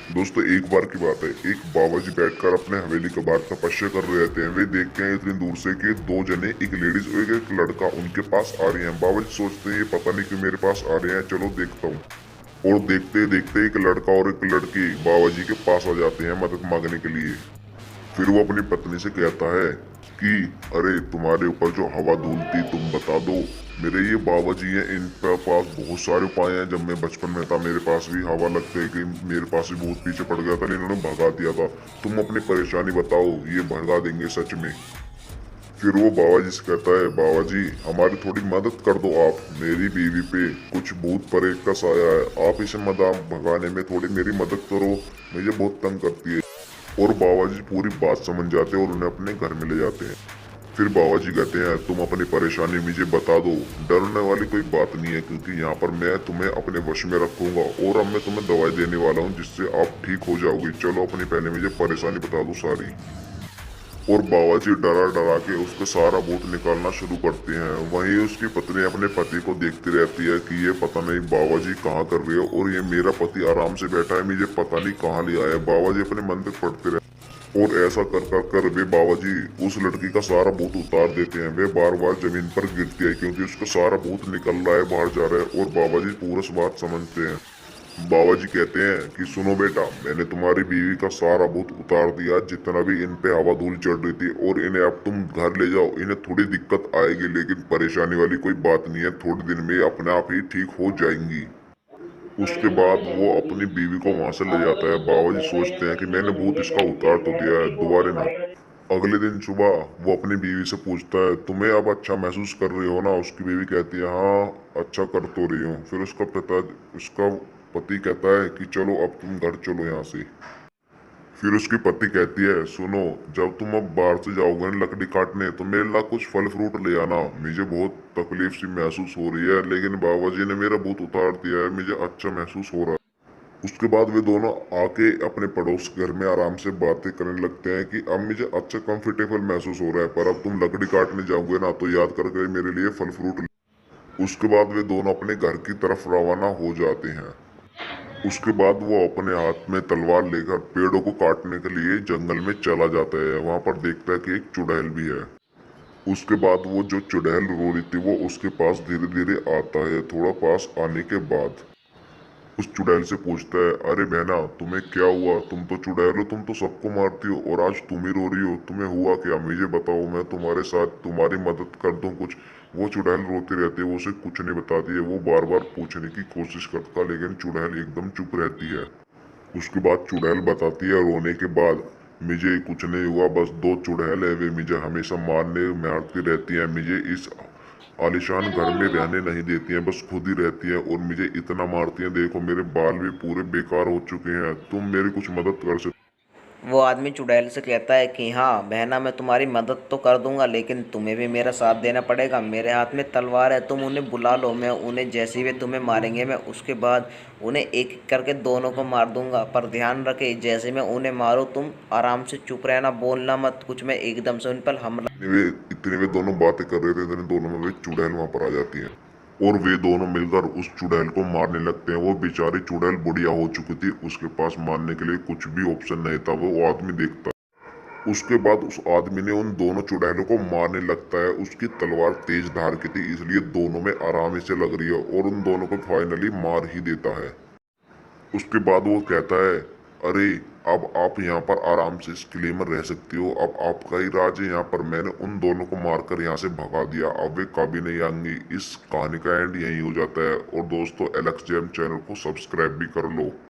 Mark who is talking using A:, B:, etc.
A: दोस्तों एक बार की बात है, एक बाबा जी बैठकर अपने हवेली के बाहर तपस्या कर रहे थे। वे देखते हैं इतनी दूर से कि दो जने, एक लेडीज और एक लड़का उनके पास आ रहे हैं। बाबा जी सोचते हैं ये पता नहीं क्यों मेरे पास आ रहे हैं, चलो देखता हूँ। और देखते देखते एक लड़का और एक लड़की बाबा जी के पास आ जाते हैं मदद मांगने के लिए। फिर वो अपनी पत्नी से कहता है कि अरे तुम्हारे ऊपर जो हवा धूल थी तुम बता दो। मेरे ये बाबा जी हैं, इन पे पास बहुत सारे उपाय हैं। जब मैं बचपन में था मेरे पास भी हवा लग गई कि मेरे पास भी बहुत पीछे पड़ गया था, इन्होंने भगा दिया था। तुम अपनी परेशानी बताओ, ये भगा देंगे सच में। फिर वो बाबा जी से कहता है बाबा जी हमारी थोड़ी मदद कर दो आप, मेरी बीवी पे कुछ भूत प्रेत का साया है, आप इसे मदाम भगाने में थोड़ी मेरी मदद करो, मुझे बहुत तंग करती है। और बाबा जी पूरी बात समझ जाते हैं और उन्हें अपने घर में ले जाते हैं। फिर बाबा जी कहते हैं तुम अपनी परेशानी मुझे बता दो, डरने वाली कोई बात नहीं है, क्योंकि यहाँ पर मैं तुम्हें अपने वश में रखूंगा और अब मैं तुम्हें दवाई देने वाला हूँ जिससे आप ठीक हो जाओगे। चलो अपनी पहले मुझे परेशानी बता दो सारी। और बाबा जी डरा डरा के उसका सारा भूत निकालना शुरू करते हैं। वहीं उसकी पत्नी अपने पति को देखती रहती है कि ये पता नहीं बाबा जी कहाँ कर रहे हो और ये मेरा पति आराम से बैठा है, मुझे पता नहीं कहाँ ले आया। बाबा जी अपने मन में पड़ते रहते हैं। और ऐसा कर कर कर वे बाबा जी उस लड़की का सारा भूत उतार देते हैं। वे बार बार जमीन पर गिरती है क्योंकि उसका सारा भूत निकल रहा है, बाहर जा रहा है। और बाबा जी पूरा बात समझते हैं। बाबा जी कहते हैं कि सुनो बेटा, मैंने तुम्हारी बीवी का सारा भूत उतार दिया, जितना भी इन पे हवा धूल चढ़ रही थी, और इन्हें अब तुम घर ले जाओ। इन्हें थोड़ी दिक्कत आएगी लेकिन परेशानी वाली कोई बात नहीं है, थोड़े दिन में अपने आप ही ठीक हो जाएंगी। उसके बाद वो अपनी बीवी को वहां से ले जाता है। बाबा जी सोचते हैं कि मैंने भूत इसका उतार तो दिया है, दोबारा ना। अगले दिन सुबह वो अपनी बीवी से पूछता है तुम्हें अब अच्छा महसूस कर रही हो ना। उसकी बीवी कहती है हाँ अच्छा कर तो रही हूँ। फिर उसका पति कहता है कि चलो अब तुम घर चलो यहाँ से। फिर उसकी पति कहती है सुनो, जब तुम अब बाहर से जाओगे ना लकड़ी काटने तो मेरे ला कुछ फल फ्रूट ले आना, मुझे बहुत तकलीफ सी महसूस हो रही है लेकिन बाबा जी ने मेरा भूत उतार दिया है, मुझे अच्छा महसूस हो रहा है। उसके बाद वे दोनों आके अपने पड़ोस घर में आराम से बातें करने लगते हैं कि अब मुझे अच्छा कंफर्टेबल महसूस हो रहा है, पर अब तुम लकड़ी काटने जाओगे ना तो याद करके मेरे लिए फल फ्रूट उसके बाद वे दोनों अपने घर की तरफ रवाना हो जाते हैं। उसके बाद वो अपने हाथ में तलवार लेकर पेड़ों को काटने के लिए जंगल में चला जाता है। वहां पर देखता है कि एक चुड़ैल भी है। उसके बाद वो जो चुड़ैल रो रही थी वो उसके पास धीरे धीरे आता है। थोड़ा पास आने के बाद उस चुड़ैल से पूछता है अरे बहना तुम्हें क्या हुआ, तुम तो चुड़ैल हो, तुम तो सबको मारती हो और आज तुम ही रो रही हो, तुम्हें हुआ क्या, मुझे बताओ, मैं तुम्हारे साथ तुम्हारी मदद कर दूं कुछ। वो चुड़ैल रोती रहती है, वो उसे कुछ नहीं बताती है। वो बार बार पूछने की कोशिश करता लेकिन चुड़ैल एकदम चुप रहती है। उसके बाद चुड़ैल बताती है रोने के बाद मुझे कुछ नहीं हुआ, बस दो चुड़ैल है, वे मुझे हमेशा मारने मारती रहती हैं, मुझे इस आलिशान घर में रहने नहीं देती हैं, बस खुद ही रहती हैं और मुझे इतना मारती हैं, देखो मेरे बाल भी पूरे बेकार हो चुके हैं, तुम मेरी कुछ मदद कर सकते।
B: वो आदमी चुड़ैल से कहता है कि हाँ बहना, मैं तुम्हारी मदद तो कर दूंगा लेकिन तुम्हें भी मेरा साथ देना पड़ेगा। मेरे हाथ में तलवार है, तुम उन्हें बुला लो, मैं उन्हें जैसे ही वे तुम्हें मारेंगे मैं उसके बाद उन्हें एक एक करके दोनों को मार दूंगा। पर ध्यान रखे जैसे मैं उन्हें मारूं तुम आराम से चुप रहना, बोलना मत कुछ, मैं एकदम से उन पर हमला।
A: इतने वे दोनों बातें कर रहे थे, इतने दोनों में वे चुड़ैल वहां पर आ जाती है और वे दोनों मिलकर उस चुड़ैल को मारने लगते हैं। वो बेचारी चुड़ैल बुढ़िया हो चुकी थी, उसके पास मारने के लिए कुछ भी ऑप्शन नहीं था। वो आदमी देखता है। उसके बाद उस आदमी ने उन दोनों चुड़ैलों को मारने लगता है। उसकी तलवार तेज धार की थी इसलिए दोनों में आराम से लग रही है और उन दोनों को फाइनली मार ही देता है। उसके बाद वो कहता है अरे अब आप यहाँ पर आराम से इस किले में रह सकती हो, अब आपका ही राज है यहाँ पर, मैंने उन दोनों को मारकर यहाँ से भगा दिया, अब वे कभी नहीं आएंगी। इस कहानी का एंड यही हो जाता है। और दोस्तों एलेक्स जेम चैनल को सब्सक्राइब भी कर लो।